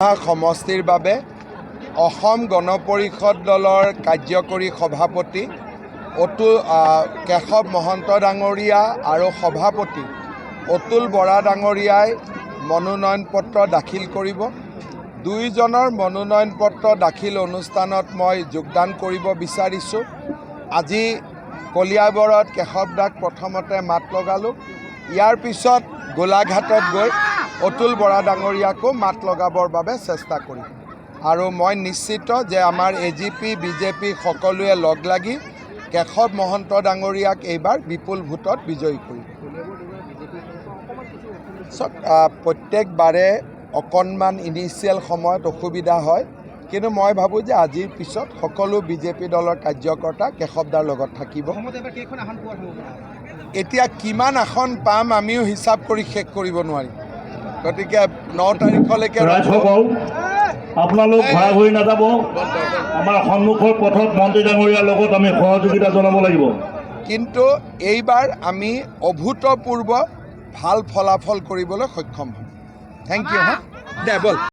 সমষ্টিৰ বাবে অসম গণ পৰিষদ দলৰ কাৰ্যকৰী সভাপতি কেশৱ মহন্ত ডাঙৰীয়া আৰু সভাপতি অতুল বৰা ডাঙৰীয়াই মনোনয়ন পত্ৰ দাখিল কৰিব। দুইজনৰ মনোনয়ন পত্ৰ দাখিল অনুষ্ঠানত মই যোগদান কৰিব বিচাৰিছোঁ। আজি কলিয়াবৰত কেশৱ দাক প্ৰথমতে মাত লগালোঁ। ইয়াৰ পিছত গোলাঘাটত গৈ অতুল বৰা ডাঙৰীয়াকো মাত লগাবৰ বাবে চেষ্টা কৰিম আৰু মই নিশ্চিত যে আমাৰ এজিপি বিজেপি সকলোৱে লগ লাগি কেশৱ মহন্ত ডাঙৰীয়াক এইবাৰ বিপুল ভোটত বিজয়ী কৰিম। প্ৰত্যেকবাৰে অকণমান ইনিচিয়েল সময়ত অসুবিধা হয়, কিন্তু মই ভাবোঁ যে আজিৰ পিছত সকলো বিজেপি দলৰ কাৰ্যকৰ্তা কেশৱদাৰ লগত থাকিব। এতিয়া কিমান আসন পাম আমিও হিচাপ কৰি শেষ কৰিব নোৱাৰিম, গতিকে 9 তাৰিখলৈকে আপোনালোক ভাগ হৈ নাযাব। আমাৰ সন্মুখৰ পথত মন্ত্ৰী ডাঙৰীয়াৰ লগত আমি সহযোগিতা জনাব লাগিব। কিন্তু এইবাৰ আমি অভূতপূৰ্ব ভাল ফলাফল কৰিবলৈ সক্ষম হ'ম। Thank you. দে বল।